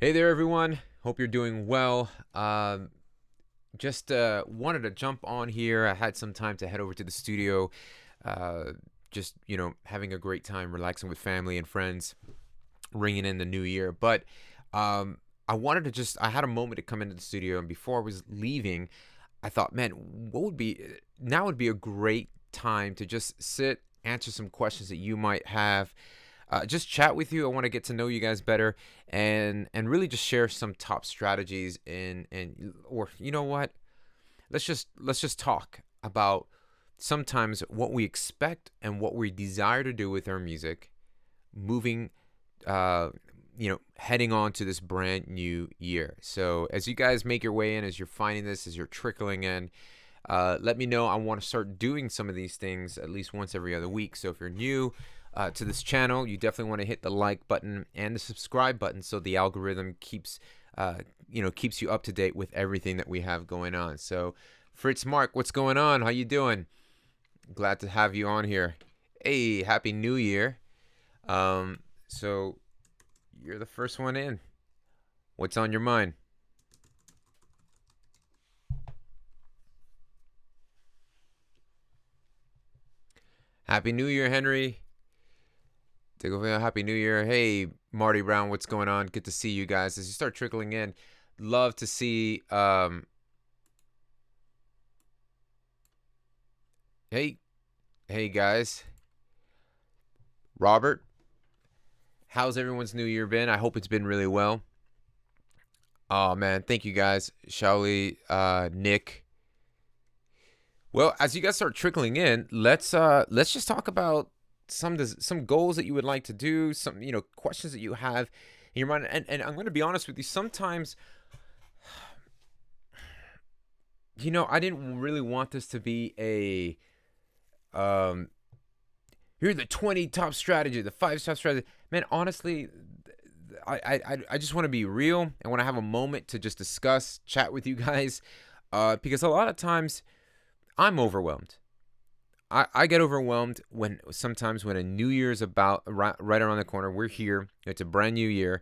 Hey there, everyone. Hope you're doing well. Just wanted to jump on here. I had some time to head over to the studio. Uh, just, having a great time, relaxing with family and friends, ringing in the new year. But um, I had a moment to come into the studio. And before I was leaving, I thought, man, now would be a great time to just sit, answer some questions that you might have, just chat with you. I want to get to know you guys better, and really just share some top strategies or you know what? Let's just talk about sometimes what we expect and what we desire to do with our music, moving, uh, heading on to this brand new year. So as you guys make your way in, as you're finding this, as you're trickling in, let me know. I want to start doing some of these things at least once every other week. So if you're new to this channel, you definitely want to hit the like button and the subscribe button so the algorithm keeps you up to date with everything that we have going on. So Fritz, Mark, what's going on? How you doing? Glad to have you on here. Hey, happy New Year. So you're the first one in. What's on your mind? Happy New Year, Henry. Take over. Happy New Year. Hey, Marty Brown, what's going on? Good to see you guys. As you start trickling in, love to see. Hey, hey guys. Robert, how's everyone's New Year been? I hope it's been really well. Oh man, thank you guys, Shaoli, Nick. Well, as you guys start trickling in, let's just talk about some goals that you would like to do, some questions that you have in your mind. And I'm going to be honest with you. Sometimes, I didn't really want this to be a here are the 20 top strategy, the 5 top strategy. Man, honestly, I just want to be real. I want to have a moment to just discuss, chat with you guys, because a lot of times I'm overwhelmed. I get overwhelmed sometimes when a new year is about right around the corner. We're here. It's a brand new year.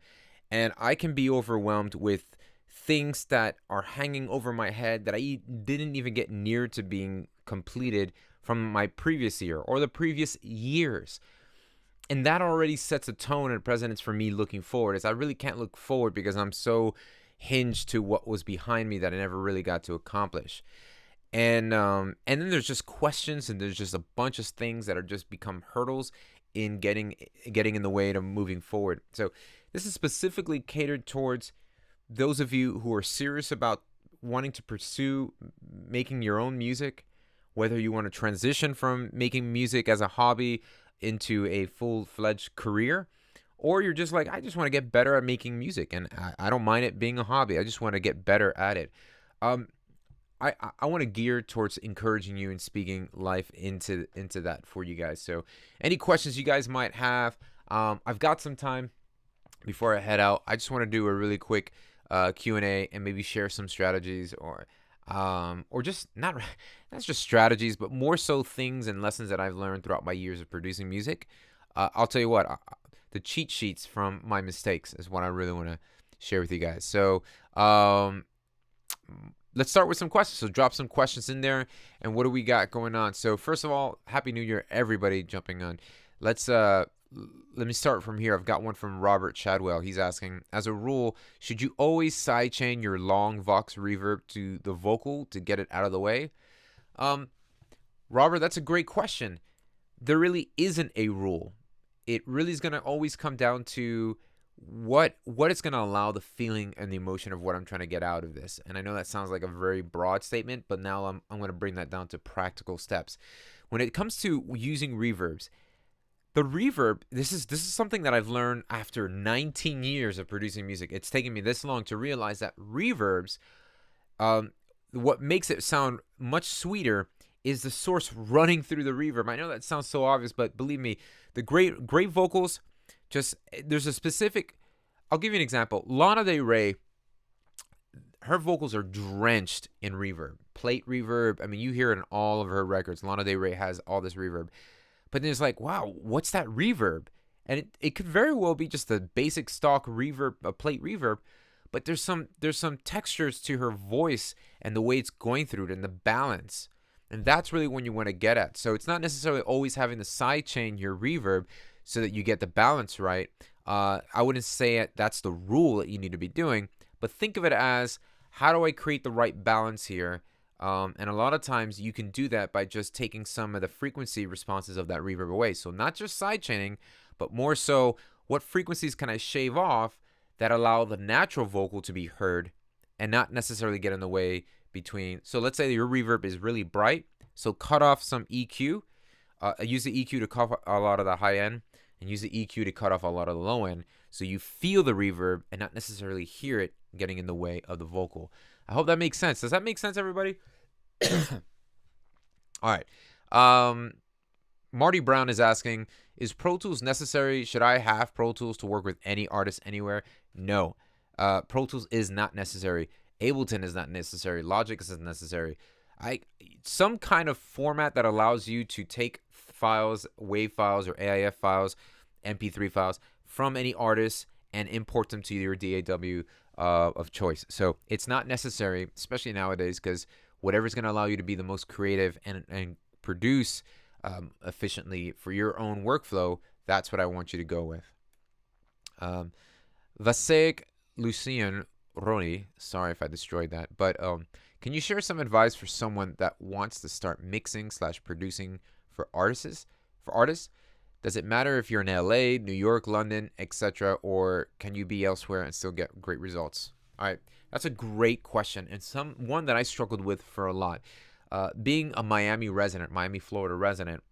And I can be overwhelmed with things that are hanging over my head that I didn't even get near to being completed from my previous year or the previous years. And that already sets a tone and precedence for me looking forward. As I really can't look forward because I'm so hinged to what was behind me that I never really got to accomplish. And then there's just questions, and there's just a bunch of things that are just become hurdles in getting in the way to moving forward. So this is specifically catered towards those of you who are serious about wanting to pursue making your own music, whether you want to transition from making music as a hobby into a full-fledged career, or you're just like, I just want to get better at making music, and I don't mind it being a hobby. I just want to get better at it. I want to gear towards encouraging you and speaking life into that for you guys. So any questions you guys might have, I've got some time before I head out. I just want to do a really quick Q&A and maybe share some strategies or just not just strategies, but more so things and lessons that I've learned throughout my years of producing music. I'll tell you what, the cheat sheets from my mistakes is what I really want to share with you guys. So let's start with some questions. So drop some questions in there. And what do we got going on? So first of all, Happy New Year, everybody jumping on. Let me start from here. I've got one from Robert Chadwell. He's asking, as a rule, should you always sidechain your long Vox reverb to the vocal to get it out of the way? Robert, that's a great question. There really isn't a rule. It really is going to always come down to what it's going to allow the feeling and the emotion of what I'm trying to get out of this. And I know that sounds like a very broad statement, but now I'm going to bring that down to practical steps. When it comes to using reverbs, the reverb, this is something that I've learned after 19 years of producing music. It's taken me this long to realize that reverbs, what makes it sound much sweeter is the source running through the reverb. I know that sounds so obvious, but believe me, the great vocals, there's a specific, I'll give you an example. Lana Del Rey, her vocals are drenched in reverb, plate reverb. I mean, you hear it in all of her records. Lana Del Rey has all this reverb. But then it's like, wow, what's that reverb? and it could very well be just a basic stock reverb, a plate reverb, but there's some textures to her voice and the way it's going through it and the balance. And that's really when you want to get at. So it's not necessarily always having the side chain your reverb so that you get the balance right. I wouldn't say that's the rule that you need to be doing, but think of it as, how do I create the right balance here? And a lot of times you can do that by just taking some of the frequency responses of that reverb away. So not just side chaining, but more so, what frequencies can I shave off that allow the natural vocal to be heard and not necessarily get in the way between. So let's say your reverb is really bright, so cut off some EQ. Use the EQ to cut off a lot of the high end, and use the EQ to cut off a lot of the low end, so you feel the reverb and not necessarily hear it getting in the way of the vocal. I hope that makes sense. Does that make sense, everybody? All right. Marty Brown is asking, is Pro Tools necessary? Should I have Pro Tools to work with any artist anywhere? No. Pro Tools is not necessary. Ableton is not necessary. Logic is necessary. Some kind of format that allows you to take files, WAV files, or AIF files, MP3 files from any artist and import them to your DAW of choice. So it's not necessary, especially nowadays, because whatever's going to allow you to be the most creative and produce efficiently for your own workflow, that's what I want you to go with. Vasek Lucian Roni, sorry if I destroyed that, but can you share some advice for someone that wants to start mixing / producing for artists? Does it matter if you're in LA, New York, London, etc., or can you be elsewhere and still get great results? All right, that's a great question, and one that I struggled with for a lot. Being a Miami resident, Miami, Florida resident,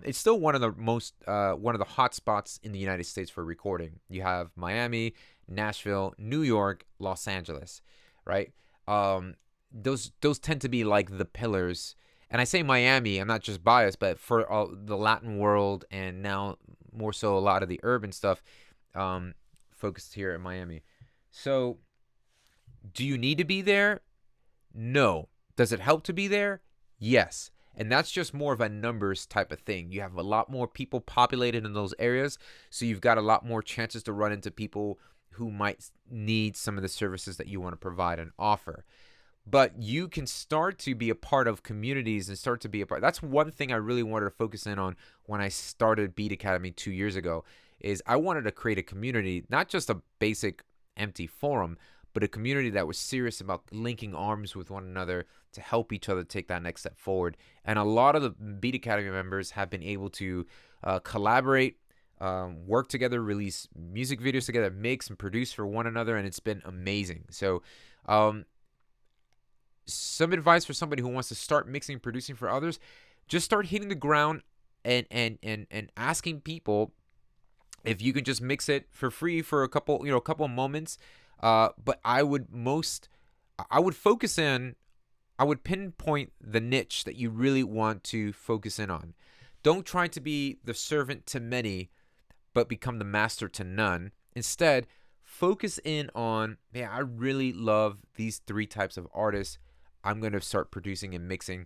it's still one of the hot spots in the United States for recording. You have Miami, Nashville, New York, Los Angeles, right? Those tend to be like the pillars. And I say Miami, I'm not just biased, but for the Latin world and now more so a lot of the urban stuff focused here in Miami. So do you need to be there? No. Does it help to be there? Yes. And that's just more of a numbers type of thing. You have a lot more people populated in those areas, so you've got a lot more chances to run into people who might need some of the services that you want to provide and offer. But you can start to be a part of communities and start to be a part. That's one thing I really wanted to focus in on when I started Beat Academy 2 years ago, is I wanted to create a community, not just a basic empty forum, but a community that was serious about linking arms with one another to help each other take that next step forward. And a lot of the Beat Academy members have been able to collaborate, work together, release music videos together, mix and produce for one another, and it's been amazing. So some advice for somebody who wants to start mixing and producing for others: just start hitting the ground and asking people if you can just mix it for free for a couple of moments. But I would focus in, I would pinpoint the niche that you really want to focus in on. Don't try to be the servant to many, but become the master to none. Instead, focus in on, man, I really love these 3 types of artists. I'm going to start producing and mixing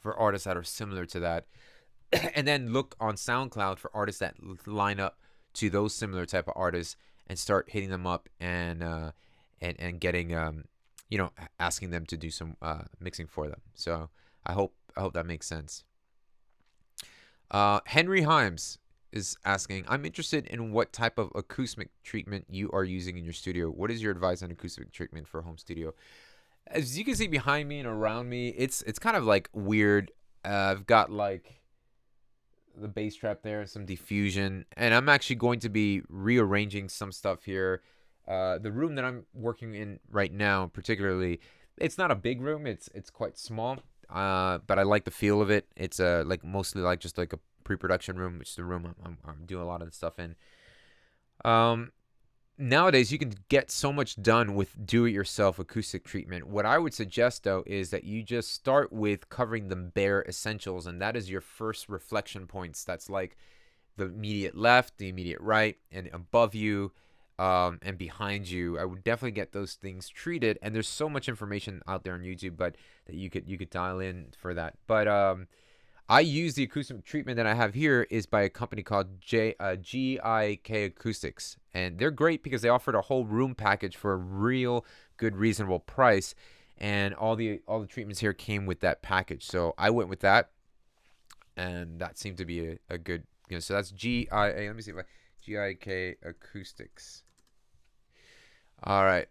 for artists that are similar to that. And then look on SoundCloud for artists that line up to those similar type of artists and start hitting them up and getting, asking them to do some mixing for them. So I hope that makes sense. Henry Himes is asking, I'm interested in what type of acoustic treatment you are using in your studio. What is your advice on acoustic treatment for a home studio? As you can see behind me and around me, it's kind of like weird. I've got like the bass trap there, some diffusion, and I'm actually going to be rearranging some stuff here. The room that I'm working in right now, particularly, it's not a big room. It's quite small, but I like the feel of it. It's like mostly like just like a pre-production room, which is the room I'm doing a lot of the stuff in. Nowadays, you can get so much done with do-it-yourself acoustic treatment. What I would suggest, though, is that you just start with covering the bare essentials, and that is your first reflection points. That's like the immediate left, the immediate right, and above you, and behind you. I would definitely get those things treated, and there's so much information out there on YouTube, but that you could dial in for that. But I use the acoustic treatment that I have here is by a company called GIK Acoustics, and they're great because they offered a whole room package for a real good, reasonable price, and all the treatments here came with that package. So I went with that, and that seemed to be a good. So that's GIA. Let me see if I GIK Acoustics. All right.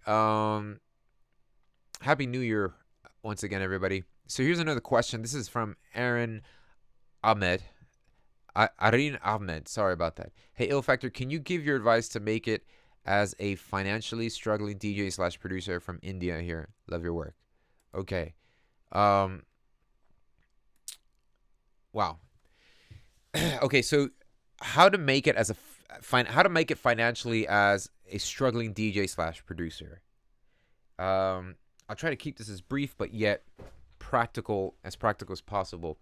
Happy New Year once again, everybody. So here's another question. This is from Aaron Ahmed. Arin Ahmed. Sorry about that. Hey, Ill Factor, can you give your advice to make it as a financially struggling DJ slash producer from India here? Love your work. Okay. Um. Wow. Okay. So, how to make it as how to make it financially as a struggling DJ slash producer? I'll try to keep this as brief, but yet practical as possible.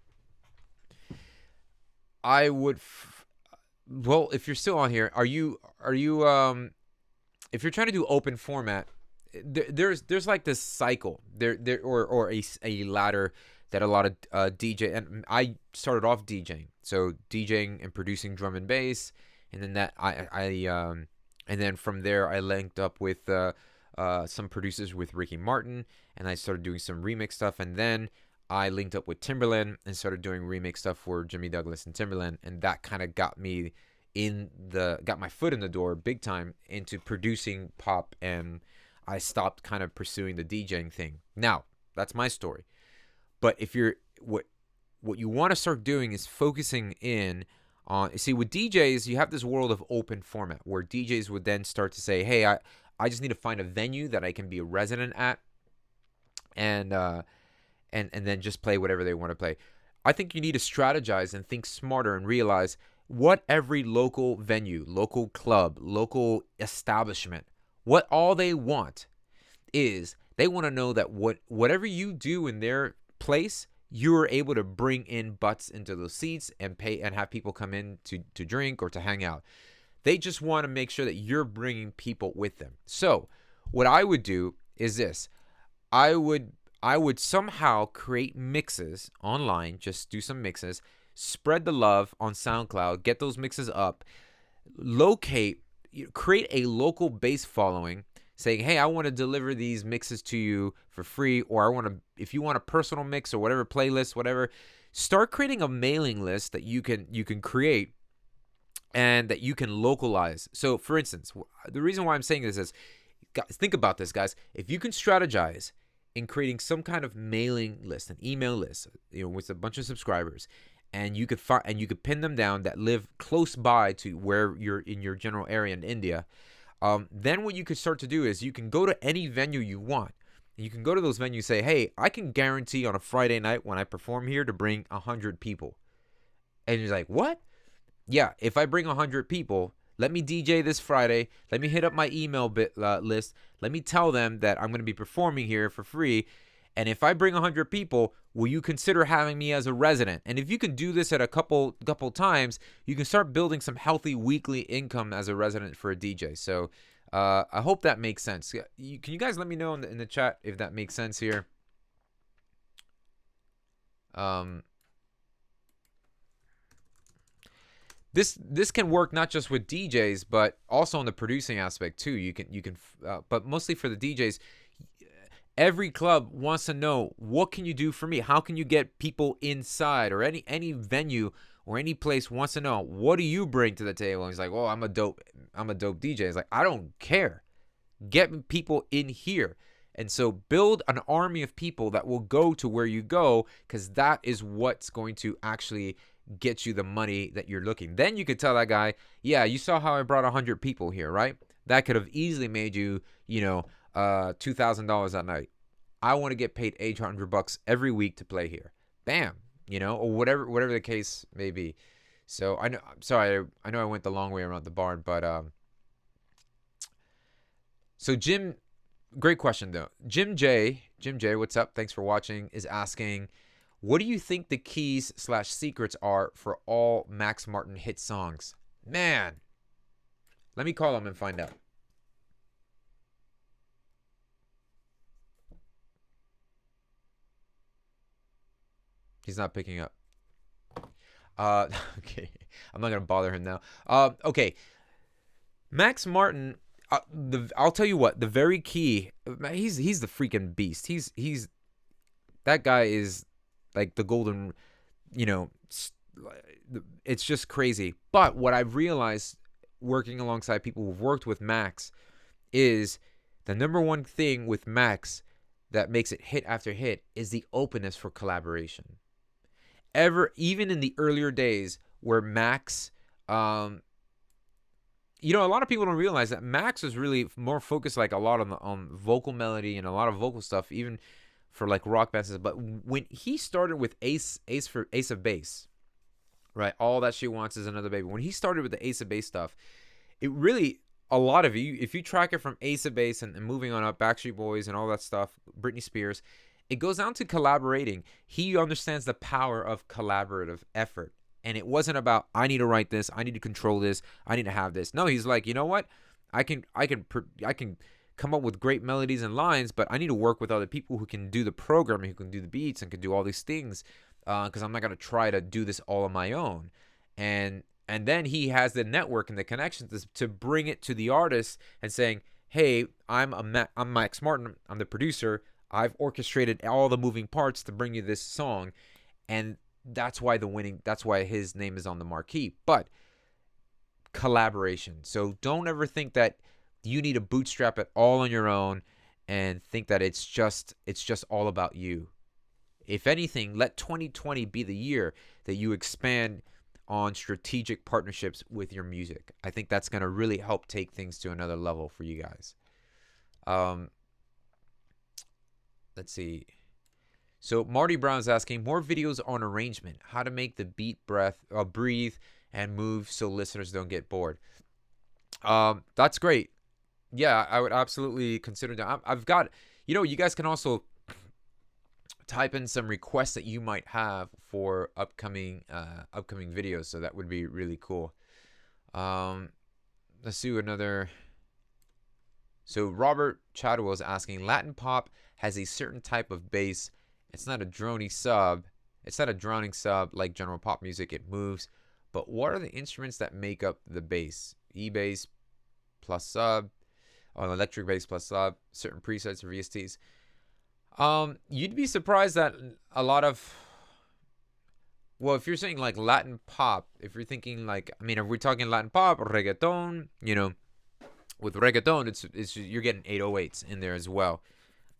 I would. Well, if you're still on here, are you if you're trying to do open format, there's like this cycle or a ladder that a lot of DJ, and I started off DJing, so DJing and producing drum and bass, and then and then from there I linked up with some producers with Ricky Martin, and I started doing some remix stuff, and then I linked up with Timberland and started doing remix stuff for Jimmy Douglas and Timberland, and that kind of got my foot in the door big time into producing pop, and I stopped kind of pursuing the DJing thing. Now, that's my story. But if you're what you want to start doing is focusing in on, see, with DJs, you have this world of open format where DJs would then start to say, hey, I just need to find a venue that I can be a resident at, and then just play whatever they want to play. I think you need to strategize and think smarter and realize what every local venue, local club, local establishment, what all they want is, they want to know that whatever you do in their place, you're able to bring in butts into those seats and pay and have people come in to drink or to hang out. They just want to make sure that you're bringing people with them. So what I would do is this. I would somehow create mixes online, just do some mixes, spread the love on SoundCloud, get those mixes up, create a local base following, saying, hey, I want to deliver these mixes to you for free, or if you want a personal mix or whatever, playlist, whatever, start creating a mailing list that you can create and that you can localize. So for instance, the reason why I'm saying this is, guys, think about this, guys. If you can strategize in creating some kind of mailing list, an email list, with a bunch of subscribers, and you could pin them down that live close by to where you're in your general area in India, then what you could start to do is you can go to any venue you want. And you can go to those venues, say, hey, I can guarantee on a Friday night when I perform here to bring 100 people. And you're like, what? Yeah, if I bring 100 people, let me DJ this Friday. Let me hit up my email list. Let me tell them that I'm going to be performing here for free. And if I bring 100 people, will you consider having me as a resident? And if you can do this at a couple times, you can start building some healthy weekly income as a resident for a DJ. So I hope that makes sense. Can you guys let me know in the chat if that makes sense here? This can work not just with DJs, but also on the producing aspect too. You can, but mostly for the DJs. Every club wants to know, what can you do for me? How can you get people inside? Or any venue or any place wants to know, what do you bring to the table? And he's like, oh, I'm a dope DJ. It's like, I don't care. Get people in here. And so build an army of people that will go to where you go, because that is what's going to actually get you the money that you're looking. Then you could tell that guy, yeah, you saw how I brought 100 people here, right? That could have easily made you, $2,000 that night. I want to get paid $800 every week to play here. Bam, or whatever the case may be. So I know, I'm sorry, I know I went the long way around the barn, but so Jim, great question though. Jim J, what's up? Thanks for watching. Is asking, what do you think the keys / secrets are for all Max Martin hit songs? Man, let me call him and find out. He's not picking up. Okay, I'm not gonna bother him now. Okay, Max Martin. I'll tell you what. The very key. He's the freaking beast. He's that guy is like the golden. You know, it's just crazy. But what I've realized working alongside people who've worked with Max is the number one thing with Max that makes it hit after hit is the openness for collaboration. Even in the earlier days where Max, a lot of people don't realize that Max was really more focused, like a lot on vocal melody and a lot of vocal stuff, even for like rock bands. But when he started with Ace of Base, right? All That She Wants Is Another Baby. When he started with the Ace of Base stuff, it really, a lot of you, if you track it from Ace of Base and moving on up, Backstreet Boys and all that stuff, Britney Spears, it goes down to collaborating. He understands the power of collaborative effort. And it wasn't about, I need to write this, I need to control this, I need to have this. No, he's like, you know what? I can come up with great melodies and lines, but I need to work with other people who can do the programming, who can do the beats, and can do all these things, because I'm not gonna try to do this all on my own. And then he has the network and the connections to bring it to the artist and saying, hey, I'm Max Martin, I'm the producer, I've orchestrated all the moving parts to bring you this song. And that's why his name is on the marquee. But collaboration. So don't ever think that you need to bootstrap it all on your own and think that it's just all about you. If anything, let 2020 be the year that you expand on strategic partnerships with your music. I think that's going to really help take things to another level for you guys. Let's see. So Marty Brown's asking, more videos on arrangement, how to make the beat breathe and move so listeners don't get bored. That's great. Yeah, I would absolutely consider that. I've got, you guys can also type in some requests that you might have for upcoming videos. So that would be really cool. Let's do another. So Robert Chadwell is asking, Latin pop has a certain type of bass. It's not a drony sub. It's not a droning sub like general pop music. It moves. But what are the instruments that make up the bass? E-bass plus sub, or electric bass plus sub, certain presets or VSTs. You'd be surprised that a lot of, well, if you're saying like Latin pop, if you're thinking like, if we're talking Latin pop or reggaeton, with reggaeton, it's you're getting 808s in there as well.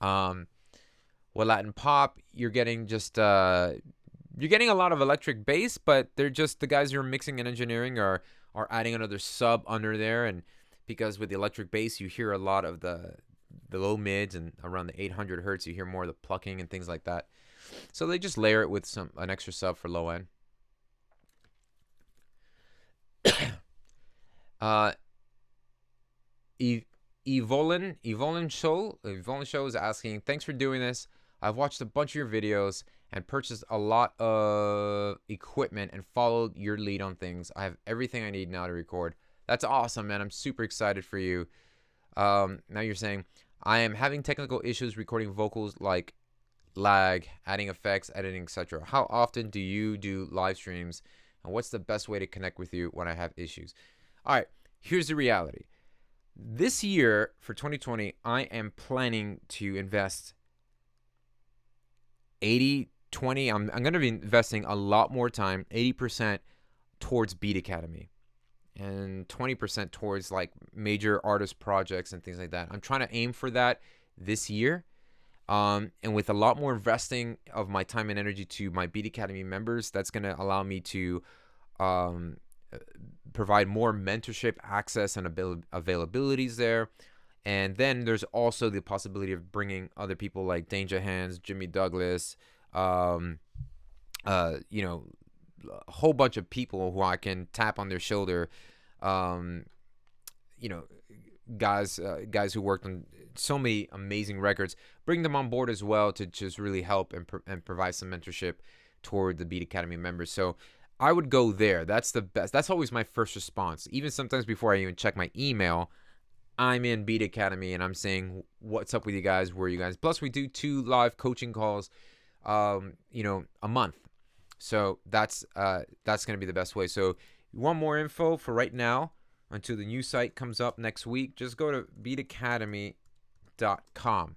Well, Latin pop, you're getting a lot of electric bass, but they're just the guys who are mixing and engineering are adding another sub under there, and because with the electric bass, you hear a lot of the low mids, and around the 800 hertz, you hear more of the plucking and things like that. So they just layer it with an extra sub for low end. Evolin Show is asking, thanks for doing this. I've watched a bunch of your videos and purchased a lot of equipment and followed your lead on things. I have everything I need now to record. That's awesome, man. I'm super excited for you. Now you're saying, I am having technical issues recording vocals like lag, adding effects, editing, etc. How often do you do live streams? And what's the best way to connect with you when I have issues? All right, here's the reality. This year, for 2020, I am planning to invest 80-20. I'm going to be investing a lot more time, 80% towards Beat Academy and 20% towards like major artist projects and things like that. I'm trying to aim for that this year. And with a lot more investing of my time and energy to my Beat Academy members, that's going to allow me to provide more mentorship access and availabilities there. And then there's also the possibility of bringing other people like Danger Hands, Jimmy Douglas, a whole bunch of people who I can tap on their shoulder, guys who worked on so many amazing records, bring them on board as well to just really help and provide some mentorship toward the Beat Academy members. So I would go there. That's the best. That's always my first response. Even sometimes before I even check my email, I'm in Beat Academy and I'm saying, what's up with you guys? Where are you guys? Plus, we do 2 live coaching calls, a month. So that's gonna be the best way. So you want more info for right now until the new site comes up next week? Just go to beatacademy.com.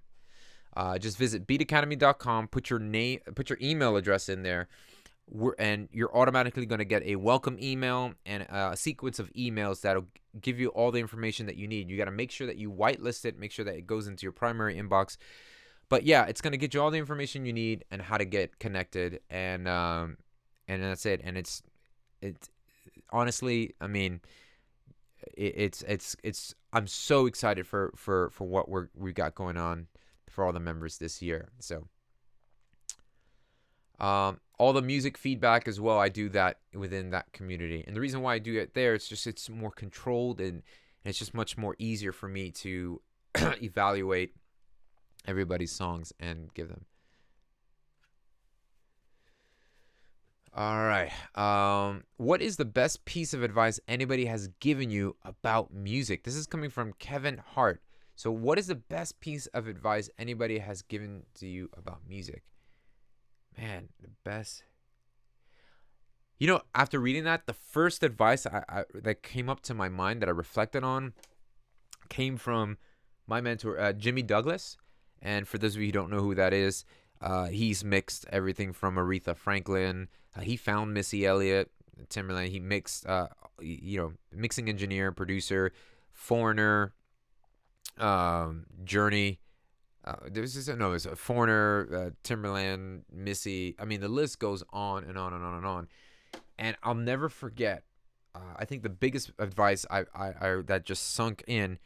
Just visit beatacademy.com. Put your name, put your email address in there, and you're automatically going to get a welcome email and a sequence of emails that'll give you all the information that you need. You got to make sure that you whitelist it, make sure that it goes into your primary inbox. But yeah, it's going to get you all the information you need and how to get connected, and that's it. And it's honestly, I mean, it's I'm so excited for what we got going on for all the members this year. So all the music feedback as well, I do that within that community. And the reason why I do it there, it's more controlled, and it's just much more easier for me to evaluate everybody's songs and give them. All right. What is the best piece of advice anybody has given you about music? This is coming from Kevin Hart. So what is the best piece of advice anybody has given to you about music? Man, the best. You know, after reading that, the first advice that came up to my mind that I reflected on came from my mentor, Jimmy Douglas. And for those of you who don't know who that is, he's mixed everything from Aretha Franklin. He found Missy Elliott, Timberland. He mixed, mixing engineer, producer, Foreigner, Journey. There's a Foreigner, Timberland, Missy. I mean, the list goes on and on and on and on. And I'll never forget. I think the biggest advice I that just sunk in.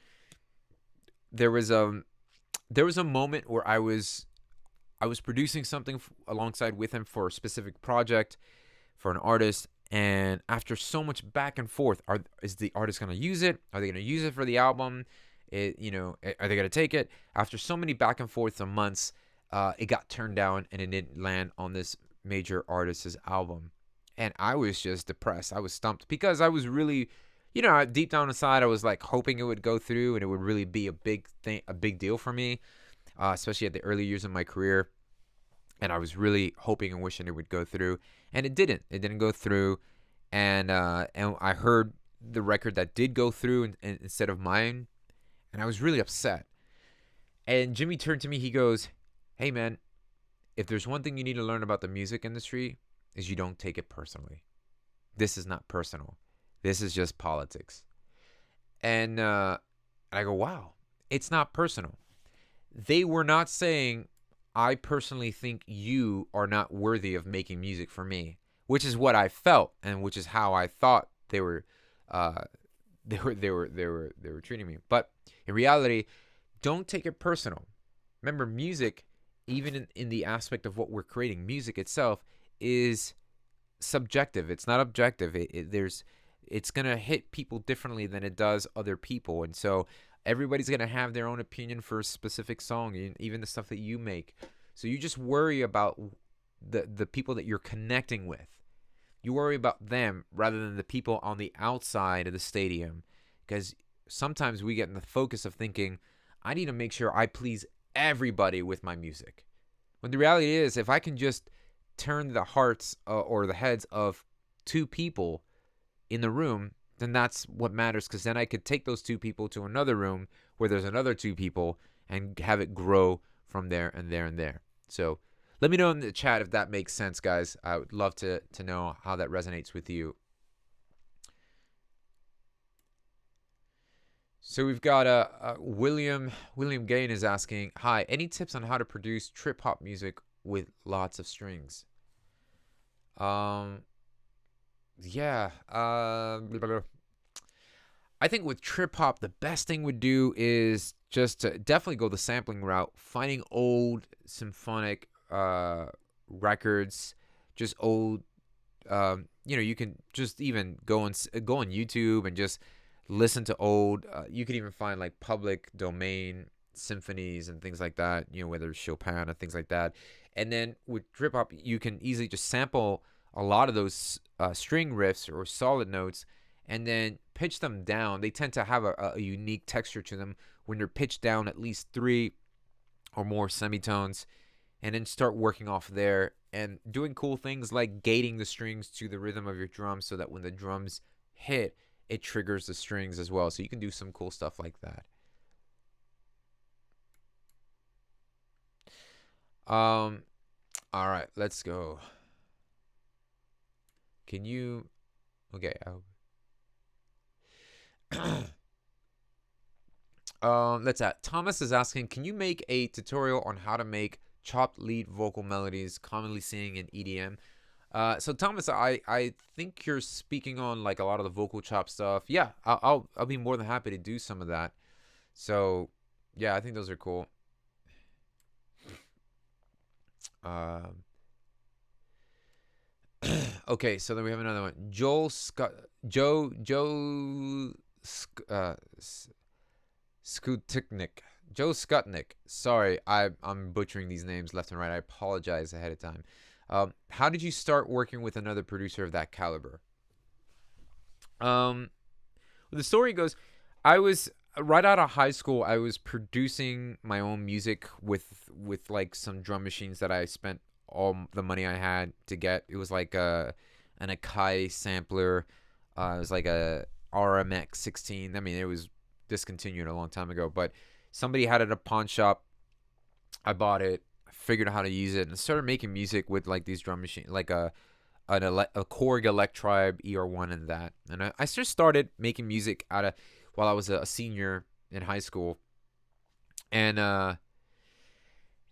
There was a moment where I was producing something alongside with him for a specific project for an artist, and after so much back and forth, is the artist going to use it? Are they going to use it for the album? Are they going to take it? After so many back and forths of months, it got turned down and it didn't land on this major artist's album. And I was just depressed. I was stumped because I was really, deep down inside, I was like hoping it would go through and it would really be a big deal for me. Especially at the early years of my career. And I was really hoping and wishing it would go through. And it didn't. It didn't go through. And I heard the record that did go through instead of mine. And I was really upset. And Jimmy turned to me. He goes, "Hey, man, if there's one thing you need to learn about the music industry is you don't take it personally. This is not personal. This is just politics." And I go, wow, it's not personal. They were not saying, I personally think you are not worthy of making music for me, which is what I felt and which is how I thought they were treating me. But in reality, don't take it personal. Remember, music, even in the aspect of what we're creating, music itself is subjective. It's not objective. It's gonna hit people differently than it does other people, and so everybody's going to have their own opinion for a specific song, even the stuff that you make. So you just worry about the people that you're connecting with. You worry about them rather than the people on the outside of the stadium. Because sometimes we get in the focus of thinking, I need to make sure I please everybody with my music. When the reality is, if I can just turn the hearts or the heads of two people in the room, then that's what matters, because then I could take those two people to another room where there's another two people and have it grow from there and there and there. So let me know in the chat if that makes sense, guys. I would love to know how that resonates with you. So we've got William Gain is asking, hi, any tips on how to produce trip hop music with lots of strings? Yeah. I think with trip hop, the best thing would do is just to definitely go the sampling route, finding old symphonic records, just old. You can just even go on YouTube and just listen to old. You can even find like public domain symphonies and things like that. Whether it's Chopin and things like that. And then with trip hop, you can easily just sample a lot of those string riffs or solid notes, and then pitch them down. They tend to have a unique texture to them when they're pitched down at least 3 or more semitones. and then start working off there and doing cool things like gating the strings to the rhythm of your drums so that when the drums hit, it triggers the strings as well. So you can do some cool stuff like that. All right, let's go. Can you? Okay. Let's at Thomas is asking, can you make a tutorial on how to make chopped lead vocal melodies commonly seen in EDM? So Thomas, I think you're speaking on like a lot of the vocal chop stuff. Yeah, I'll be more than happy to do some of that. So yeah, I think those are cool. Um, okay, so then we have another one. Joel Scott, Joe Skutnik. Joe Skutnik. Sorry, I'm butchering these names left and right. I apologize ahead of time. How did you start working with another producer of that caliber? Um, the story goes, I was right out of high school. I was producing my own music with like some drum machines that I spent all the money I had to get. It was like an Akai sampler. It was like a RMX 16. I mean, it was discontinued a long time ago, but somebody had it at a pawn shop. I bought it, figured out how to use it, and started making music with like these drum machines, like a Korg Electribe ER1 and that. And I just started making music out of while I was a senior in high school, and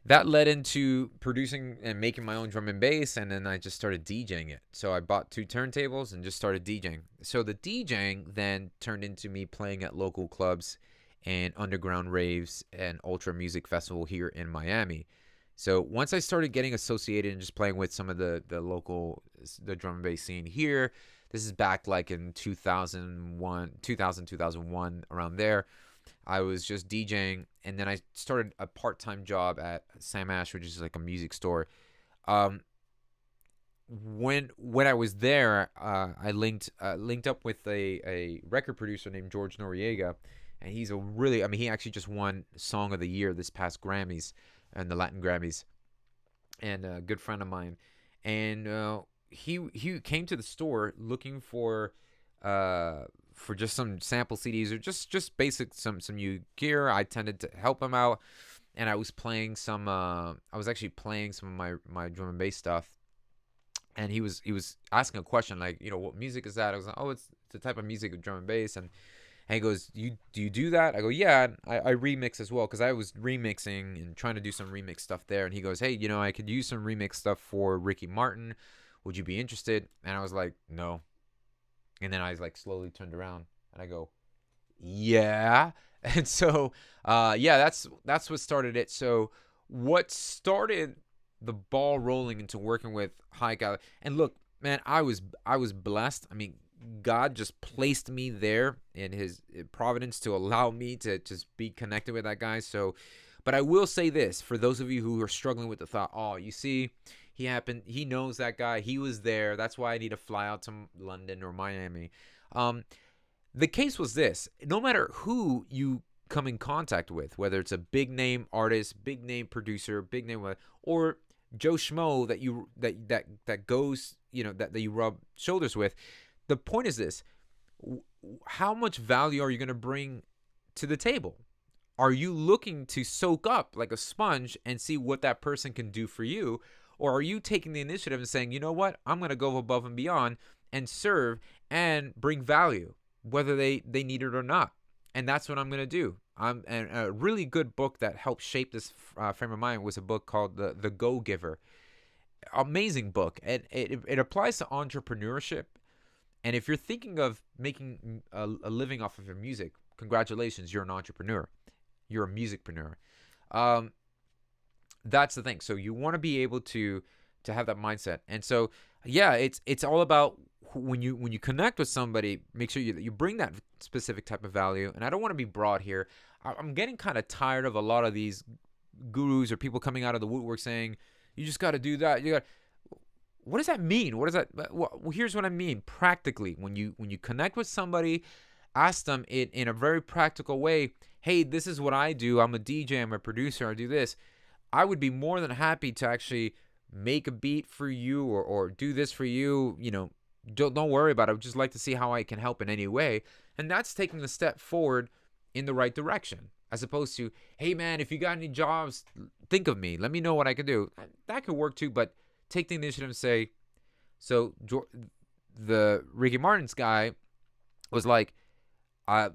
that led into producing and making my own drum and bass, and then I just started DJing it. So I bought 2 turntables and just started DJing. So the DJing then turned into me playing at local clubs and underground raves and ultra music festival here in Miami. So once I started getting associated and just playing with some of the local the drum and bass scene here, this is back like in 2001, around there. I was just DJing, and then I started a part-time job at Sam Ash, which is like a music store. Um, when I was there, I linked up with a record producer named George Noriega, and he's a really, I mean, he actually just won Song of the Year this past Grammys and the Latin Grammys, and a good friend of mine, and he came to the store looking for just some sample CDs or just basic some new gear. I tended to help him out, and I was playing some. I was actually playing some of my drum and bass stuff, and he was asking a question like, what music is that? I was like, oh, it's the type of music of drum and bass, and he goes, do you do that? I go, yeah, I remix as well, because I was remixing and trying to do some remix stuff there. And he goes, hey, I could use some remix stuff for Ricky Martin. Would you be interested? And I was like, no. And then I like slowly turned around and I go, yeah. And so, yeah, that's what started it. So what started the ball rolling into working with High Guy? And look, man, I was blessed. I mean, God just placed me there in his providence to allow me to just be connected with that guy. So, but I will say this, for those of you who are struggling with the thought, oh, you see, he knows that guy, he was there, that's why I need to fly out to London or Miami. The case was this: no matter who you come in contact with, whether it's a big name artist, big name producer, big name, or Joe Schmo that goes, that you rub shoulders with, the point is this: how much value are you going to bring to the table? Are you looking to soak up like a sponge and see what that person can do for you? Or are you taking the initiative and saying, you know what, I'm going to go above and beyond and serve and bring value, whether they need it or not? And that's what I'm going to do. And a really good book that helped shape this frame of mind was a book called The Go-Giver. Amazing book. And it applies to entrepreneurship. And if you're thinking of making a living off of your music, congratulations, you're an entrepreneur. You're a musicpreneur. That's the thing. So you want to be able to have that mindset. And so, yeah, it's all about when you connect with somebody, make sure you bring that specific type of value. And I don't want to be broad here. I'm getting kind of tired of a lot of these gurus or people coming out of the woodwork saying, you just got to do that. What does that mean? What does that? Well, here's what I mean. Practically, when you connect with somebody, ask them it in a very practical way. Hey, this is what I do. I'm a DJ. I'm a producer. I do this. I would be more than happy to actually make a beat for you, or do this for you. Don't worry about it. I would just like to see how I can help in any way. And that's taking a step forward in the right direction, as opposed to, hey man, if you got any jobs, think of me. Let me know what I can do. That could work too, but take the initiative and say, so the Ricky Martin's guy was like,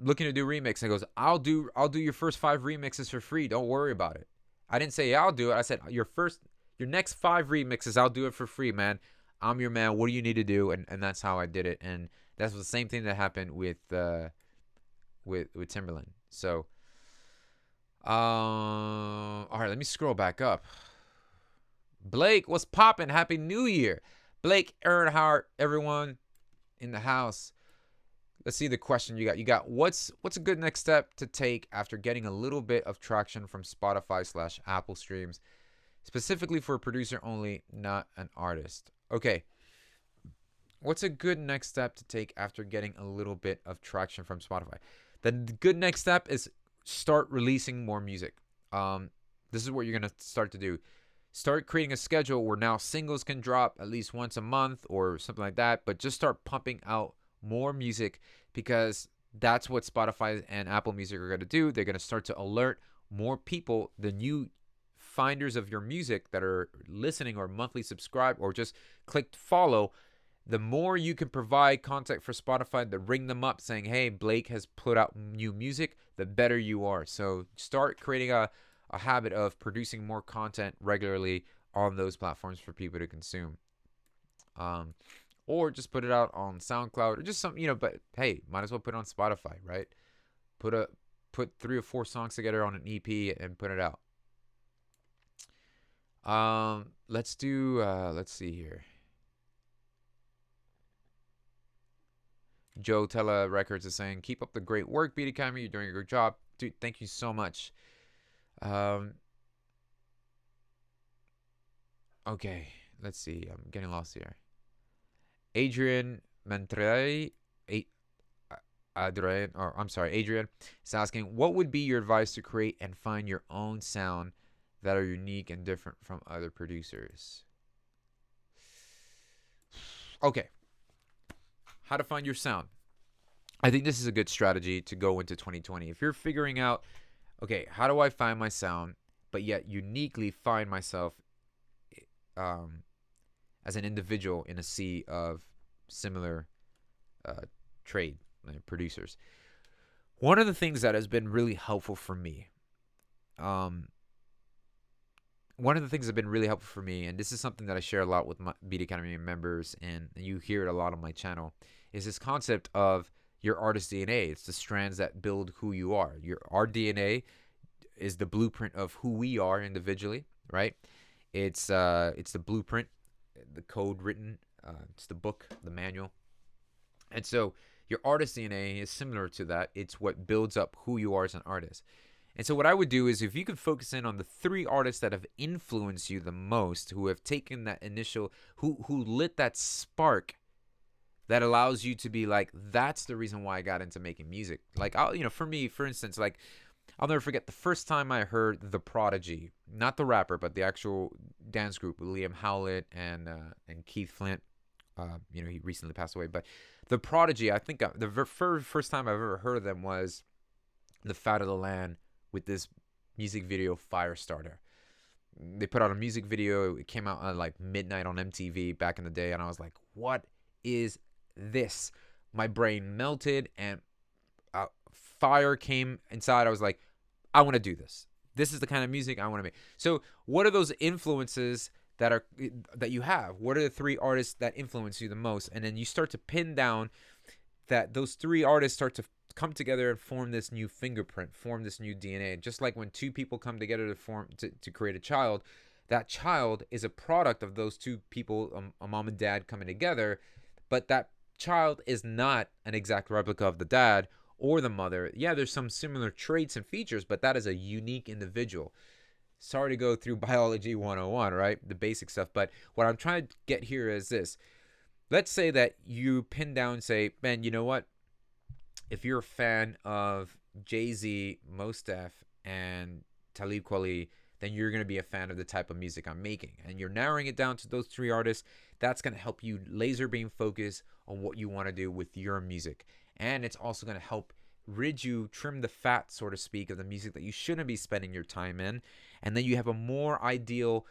looking to do remix, and goes, I'll do your first 5 remixes for free. Don't worry about it. I didn't say, yeah, I'll do it. I said, your next 5 remixes, I'll do it for free, man. I'm your man. What do you need to do? And that's how I did it. And that's the same thing that happened with Timberland. So, all right, let me scroll back up. Blake, what's poppin'? Happy New Year. Blake Earnhardt, everyone in the house. Let's see the question you got. You got, what's a good next step to take after getting a little bit of traction from Spotify/Apple streams, specifically for a producer only, not an artist? Okay. What's a good next step to take after getting a little bit of traction from Spotify? The good next step is start releasing more music. This is what you're going to start to do. Start creating a schedule where now singles can drop at least once a month or something like that, but just start pumping out more music, because that's what Spotify and Apple Music are going to do. They're going to start to alert more people, the new finders of your music that are listening or monthly subscribe or just click follow. The more you can provide content for Spotify to ring them up saying, hey, Blake has put out new music, the better you are. So start creating a habit of producing more content regularly on those platforms for people to consume. Or just put it out on SoundCloud or just some, but hey, might as well put it on Spotify, right? Put 3 or 4 songs together on an EP and put it out. Let's see here. Joe Tella Records is saying, keep up the great work, Beat Academy. You're doing a good job. Dude, thank you so much. Okay, let's see. I'm getting lost here. Adrian Adrian is asking, what would be your advice to create and find your own sound that are unique and different from other producers? Okay. How to find your sound. I think this is a good strategy to go into 2020. If you're figuring out, okay, how do I find my sound, but yet uniquely find myself as an individual in a sea of similar trade producers. One of the things that has been really helpful for me, and this is something that I share a lot with my Beat Academy members, and you hear it a lot on my channel, is this concept of your artist DNA. It's the strands that build who you are. Our DNA is the blueprint of who we are individually, right? It's the blueprint, the code written. It's the book, the manual. And so your artist DNA is similar to that. It's what builds up who you are as an artist. And so what I would do is, if you could focus in on the 3 artists that have influenced you the most, who have taken that initial, who lit that spark that allows you to be like, that's the reason why I got into making music. Like, for me, for instance, like, I'll never forget the first time I heard The Prodigy, not the rapper, but the actual dance group with Liam Howlett and Keith Flint. He recently passed away, but The Prodigy, I think the first time I've ever heard of them was The Fat of the Land with this music video, Firestarter. They put out a music video. It came out at like midnight on MTV back in the day, and I was like, what is this? My brain melted, and fire came inside. I was like, I want to do this. This is the kind of music I want to make. So what are those influences that you have? What are the 3 artists that influence you the most? And then you start to pin down that those 3 artists start to come together and form this new fingerprint, form this new DNA. Just like when 2 people come together to create a child, that child is a product of those 2 people, a mom and dad coming together, but that child is not an exact replica of the dad or the mother. Yeah, there's some similar traits and features, but that is a unique individual. Sorry to go through biology 101, right? The basic stuff. But what I'm trying to get here is this. Let's say that you pin down, say, man, you know what? If you're a fan of Jay-Z, Mos Def, and Talib Kweli, then you're going to be a fan of the type of music I'm making. And you're narrowing it down to those 3 artists. That's going to help you laser beam focus on what you want to do with your music. And it's also going to help rid you, trim the fat, so to speak, of the music that you shouldn't be spending your time in. And then you have a more ideal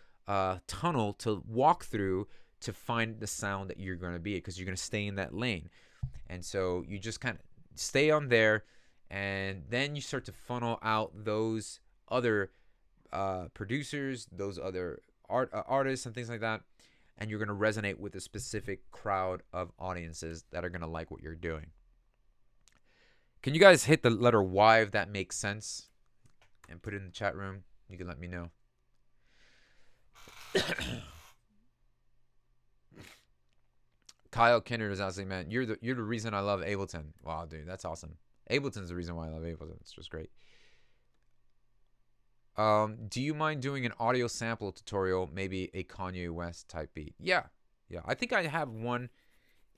tunnel to walk through to find the sound that you're going to be, because you're going to stay in that lane. And so you just kind of stay on there, and then you start to funnel out those other producers, those other artists and things like that, and you're going to resonate with a specific crowd of audiences that are going to like what you're doing. Can you guys hit the letter Y if that makes sense and put it in the chat room? You can let me know. Kyle Kinnard is asking, man, you're the reason I love Ableton. Wow, dude, that's awesome. Ableton's the reason why I love Ableton. It's just great. Do you mind doing an audio sample tutorial, maybe a Kanye West type beat? Yeah. I think I have one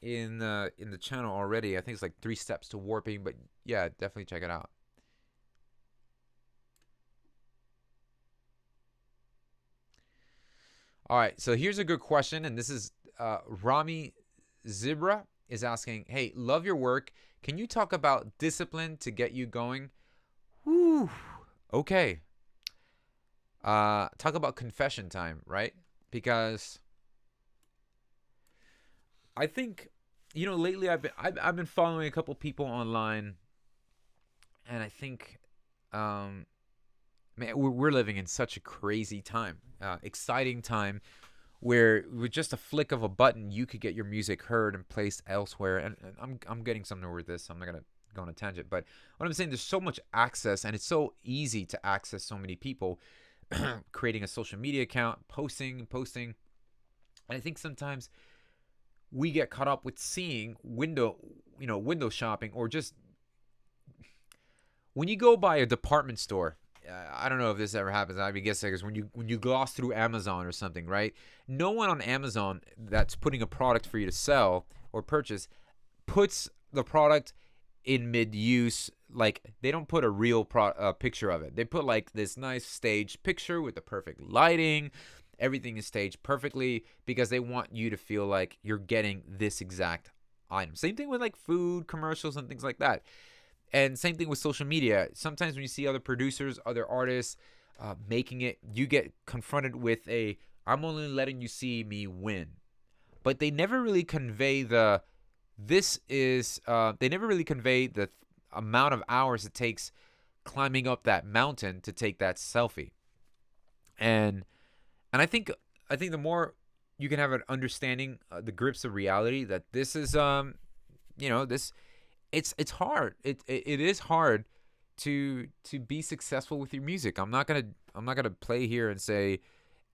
in the channel already. I think it's like 3 steps to warping, but yeah, definitely check it out. All right, so here's a good question, and this is Rami Zibra is asking, hey, love your work. Can you talk about discipline to get you going? Whew. Okay. Talk about confession time, right? Because I think, lately I've been following a couple people online, and I think, man, we're living in such a crazy time, exciting time, where with just a flick of a button, you could get your music heard and placed elsewhere. And I'm getting somewhere with this. So I'm not gonna go on a tangent, but what I'm saying, there's so much access, and it's so easy to access so many people. Creating a social media account, posting. And I think sometimes we get caught up with seeing window shopping, or just when you go by a department store. I don't know if this ever happens. I guess because when you gloss through Amazon or something, right? No one on Amazon that's putting a product for you to sell or purchase puts the product in mid-use. Like, they don't put a real picture of it. They put like this nice staged picture with the perfect lighting. Everything is staged perfectly because they want you to feel like you're getting this exact item. Same thing with like food commercials and things like that. And same thing with social media. Sometimes when you see other producers, other artists making it, you get confronted with I'm only letting you see me win. But they never really convey they never really convey the amount of hours it takes climbing up that mountain to take that selfie. And I think the more you can have an understanding, the grips of reality, that this is it's hard. It is hard to be successful with your music. I'm not gonna play here and say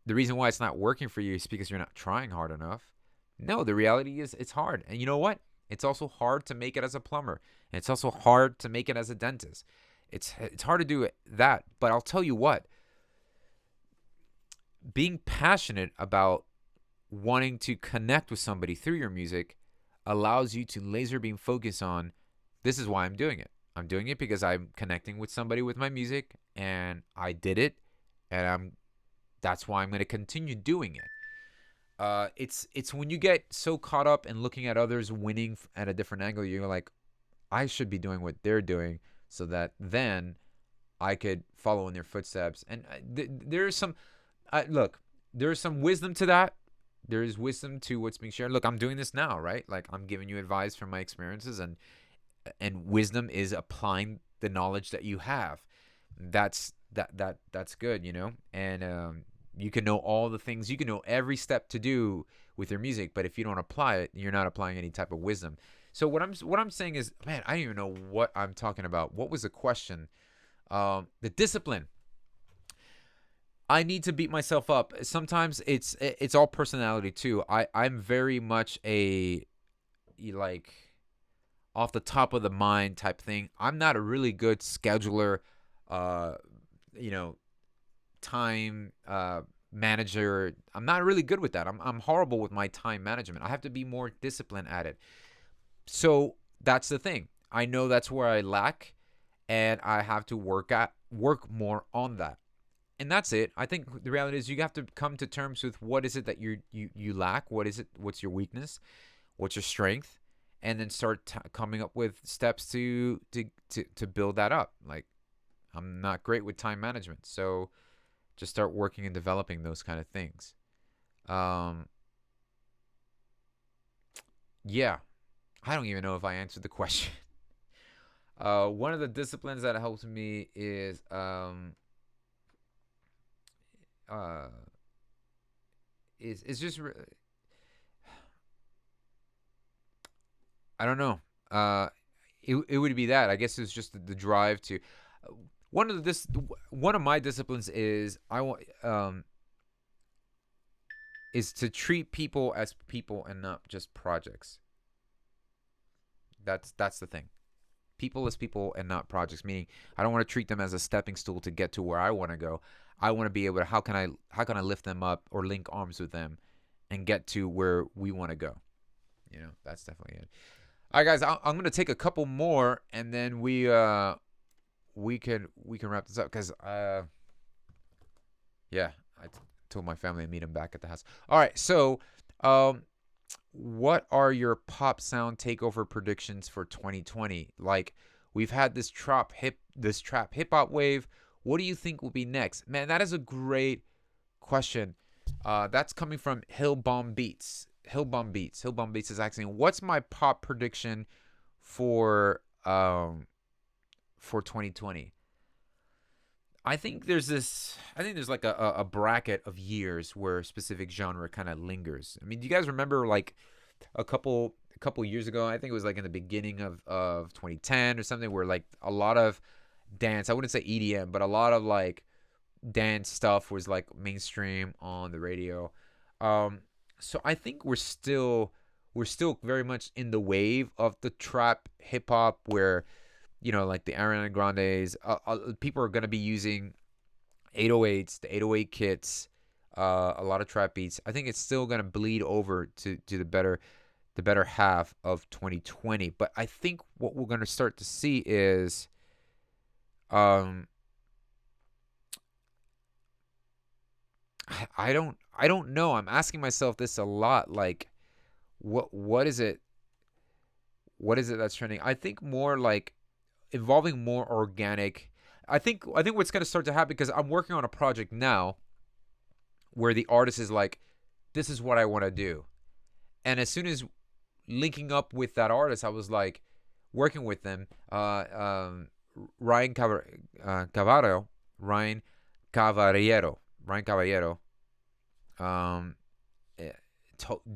the reason why it's not working for you is because you're not trying hard enough. No, the reality is it's hard. And you know what? It's also hard to make it as a plumber. And it's also hard to make it as a dentist. It's hard to do that. But I'll tell you what, being passionate about wanting to connect with somebody through your music allows you to laser beam focus on, this is why I'm doing it. I'm doing it because I'm connecting with somebody with my music, and I did it, and that's why I'm going to continue doing it. It's when you get so caught up in looking at others winning at a different angle, you're like, I should be doing what they're doing so that then I could follow in their footsteps. And there's some wisdom to that. There is wisdom to what's being shared. Look, I'm doing this now, right? Like, I'm giving you advice from my experiences, and wisdom is applying the knowledge that you have. That's good, and you can know all the things, you can know every step to do with your music, but if you don't apply it, you're not applying any type of wisdom. So what I'm saying is, man, I don't even know what I'm talking about. What was the question? The discipline. I need to beat myself up. Sometimes it's all personality too. I'm very much a like off the top of the mind type thing. I'm not a really good scheduler, time manager. I'm not really good with that. I'm horrible with my time management. I have to be more disciplined at it. So that's the thing. I know that's where I lack, and I have to work more on that. And that's it. I think the reality is you have to come to terms with what is it that you lack, what is it, what's your weakness, what's your strength, and then start coming up with steps to build that up. Like, I'm not great with time management, so just start working and developing those kind of things. Um, yeah, I don't even know if I answered the question. One of the disciplines that helps me uh, is just I don't know. It would be that. I guess it's just the drive to. One of the this one of my disciplines is I want is to treat people as people and not just projects. That's the thing. People as people and not projects. Meaning, I don't want to treat them as a stepping stool to get to where I want to go. I want to be able to how can I lift them up or link arms with them and get to where we want to go. That's definitely it. All right, guys, I'm gonna take a couple more, and then we can wrap this up because yeah, told my family to meet him back at the house. All right, so um, what are your pop sound takeover predictions for 2020? Like, we've had this trap hip hop wave. What do you think will be next? Man, that is a great question. That's coming from Hillbomb Beats. Hillbomb Beats is asking, "What's my pop prediction for 2020?" I think there's like a bracket of years where a specific genre kind of lingers. I mean, do you guys remember like a couple years ago? I think it was like in the beginning of 2010 or something, where like a lot of dance, I wouldn't say EDM, but a lot of like dance stuff was like mainstream on the radio. Um, so I think we're still very much in the wave of the trap hip hop where like the Ariana Grandes, people are gonna be using 808s, the 808 kits, a lot of trap beats. I think it's still gonna bleed over to the better half of 2020. But I think what we're gonna start to see is, um, I don't know. I'm asking myself this a lot. Like, what is it? What is it that's trending? I think more like involving more organic. I think what's gonna start to happen, because I'm working on a project now where the artist is like, this is what I want to do, and as soon as linking up with that artist, I was like working with them. Ryan Cavaro, Ryan Ryan Caballero, um, eh,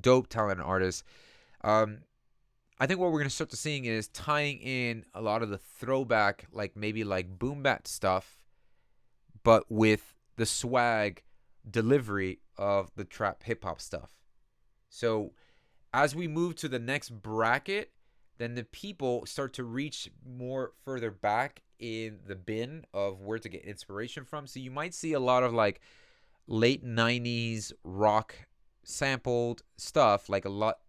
dope talented artist. Um, I think what we're gonna start to seeing is tying in a lot of the throwback, like maybe like boom bap stuff, but with the swag delivery of the trap hip hop stuff. So as we move to the next bracket, then the people start to reach more further back in the bin of where to get inspiration from. So you might see a lot of like late 90s rock sampled stuff, like a lot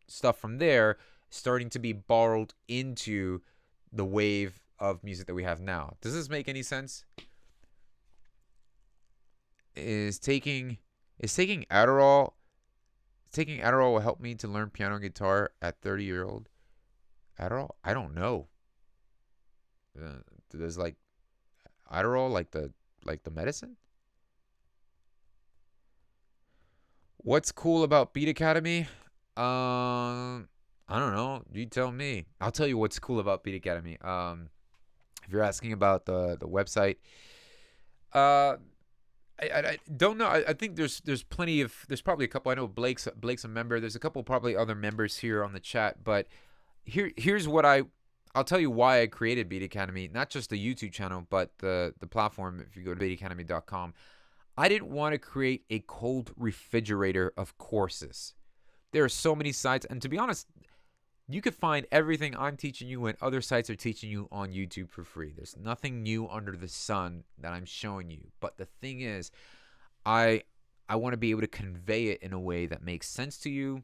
stuff from there starting to be borrowed into the wave of music that we have now. Does this make any sense? Is taking Adderall will help me to learn piano and guitar at 30-year old? Adderall? I don't know. There's like Adderall, like the medicine. What's cool about Beat Academy? I don't know. You tell me. I'll tell you what's cool about Beat Academy. If you're asking about the website, uh, I don't know. I think there's plenty of there's probably a couple. I know Blake's a member. There's a couple probably other members here on the chat, but here's what I'll tell you why I created Beat Academy, not just the YouTube channel, but the platform. If you go to beatacademy.com, I didn't want to create a cold refrigerator of courses. There are so many sites, and to be honest, you could find everything I'm teaching you and other sites are teaching you on YouTube for free. There's nothing new under the sun that I'm showing you. But the thing is, I want to be able to convey it in a way that makes sense to you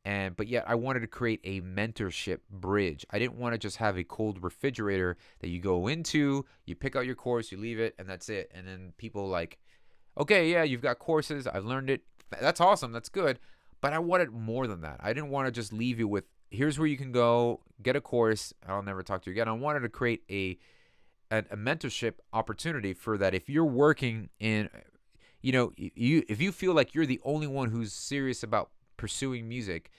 But yet I wanted to create a mentorship bridge. I didn't want to just have a cold refrigerator that you go into, you pick out your course, you leave it, and that's it. And then people like, okay, yeah, you've got courses, I've learned it. That's awesome, that's good. But I wanted more than that. I didn't want to just leave you with, here's where you can go, get a course, I'll never talk to you again. I wanted to create a mentorship opportunity for that. If you're working in, if you feel like you're the only one who's serious about pursuing music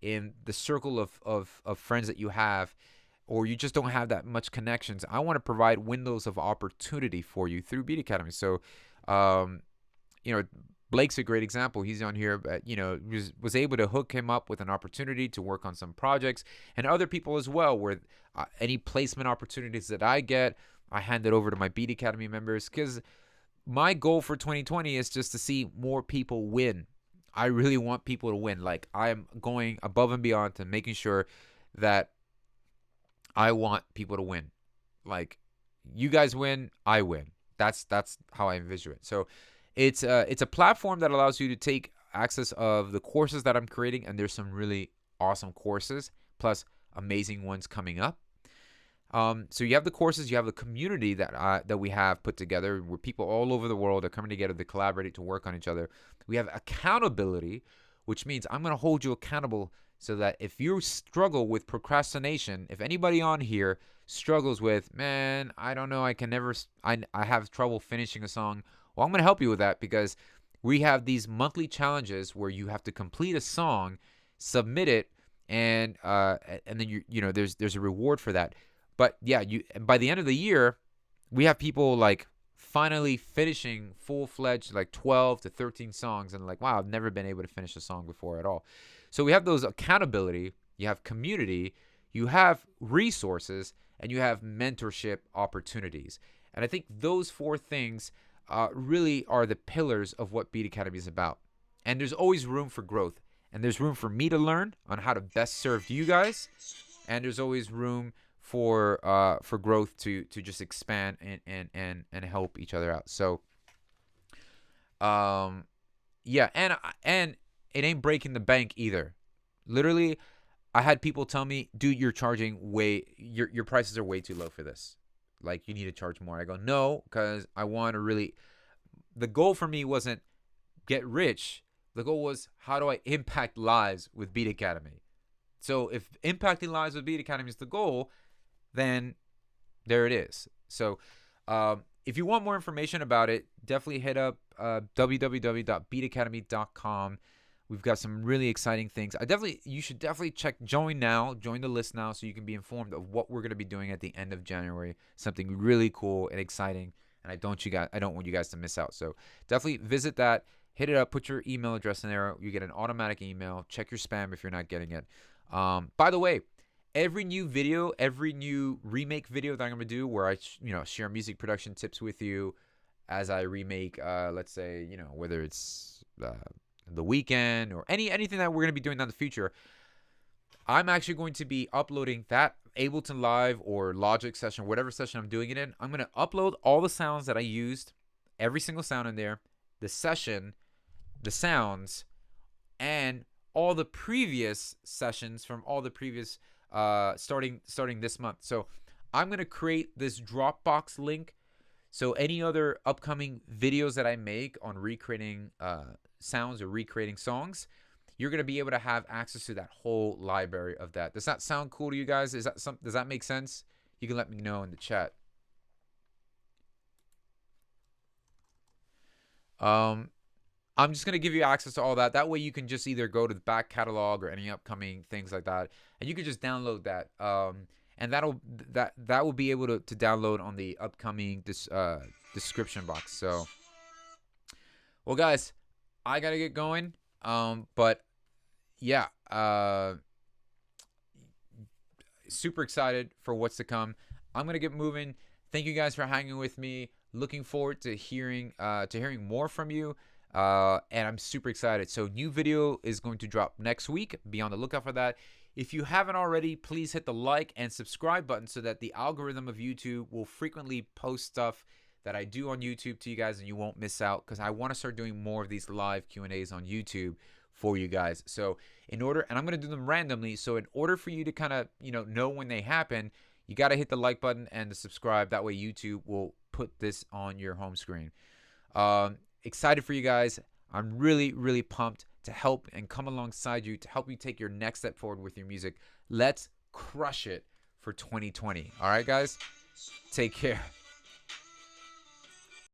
in the circle of friends that you have, or you just don't have that much connections, I want to provide windows of opportunity for you through Beat Academy. So, Blake's a great example. He's on here, but was able to hook him up with an opportunity to work on some projects, and other people as well. Where any placement opportunities that I get, I hand it over to my Beat Academy members, because my goal for 2020 is just to see more people win. I really want people to win. Like, I'm going above and beyond to making sure that I want people to win. Like, you guys win, I win. That's how I envision it. So it's a platform that allows you to take access of the courses that I'm creating, and there's some really awesome courses, plus amazing ones coming up. So you have the courses, you have the community that we have put together, where people all over the world are coming together to collaborate, to work on each other. We have accountability, which means I'm going to hold you accountable, so that if you struggle with procrastination, if anybody on here struggles with, man, I don't know, I have trouble finishing a song, well, I'm going to help you with that, because we have these monthly challenges where you have to complete a song, submit it, and then there's a reward for that. But yeah, by the end of the year, we have people like finally finishing full-fledged like 12 to 13 songs, and like, wow, I've never been able to finish a song before at all. So we have those accountability, you have community, you have resources, and you have mentorship opportunities. And I think those four things really are the pillars of what Beat Academy is about. And there's always room for growth, and there's room for me to learn on how to best serve you guys, and there's always room for growth to just expand and help each other out. So yeah, and it ain't breaking the bank either. Literally, I had people tell me, dude, you're charging your prices are way too low for this. Like, you need to charge more. I go, no, because I want to really, the goal for me wasn't get rich. The goal was, how do I impact lives with Beat Academy? So if impacting lives with Beat Academy is the goal, then there it is. So if you want more information about it, definitely hit up www.beatacademy.com. We've got some really exciting things. You should definitely join the list now, so you can be informed of what we're going to be doing at the end of January. Something really cool and exciting, and I don't want you guys to miss out. So definitely visit that, hit it up, put your email address in there. You get an automatic email. Check your spam if you're not getting it. By the way, every new remake video that I'm going to do, where I share music production tips with you as I remake, let's say, whether it's The Weekend or anything that we're going to be doing in the future, I'm actually going to be uploading that Ableton Live or Logic session, whatever session I'm doing it in. I'm going to upload all the sounds that I used, every single sound in there, the session, the sounds, and all the previous sessions from all the previous starting this month. So I'm going to create this Dropbox link, so any other upcoming videos that I make on recreating sounds or recreating songs, you're going to be able to have access to that whole library of that. Does that sound cool to you guys? Does that make sense? You can let me know in the chat. I'm just going to give you access to all that. That way you can just either go to the back catalog or any upcoming things like that, and you can just download that. And that will be able to download on the upcoming description box. So, well, guys, I got to get going. But yeah, super excited for what's to come. I'm going to get moving. Thank you guys for hanging with me. Looking forward to hearing more from you. And I'm super excited. So new video is going to drop next week. Be on the lookout for that. If you haven't already, please hit the like and subscribe button, so that the algorithm of YouTube will frequently post stuff that I do on YouTube to you guys, and you won't miss out, because I want to start doing more of these live Q&As on YouTube for you guys. So in order, and I'm going to do them randomly. So in order for you to kind of, know when they happen, you got to hit the like button and the subscribe. That way YouTube will put this on your home screen. Excited for you guys. I'm really, really pumped to help and come alongside you to help you take your next step forward with your music. Let's crush it for 2020. All right, guys? Take care.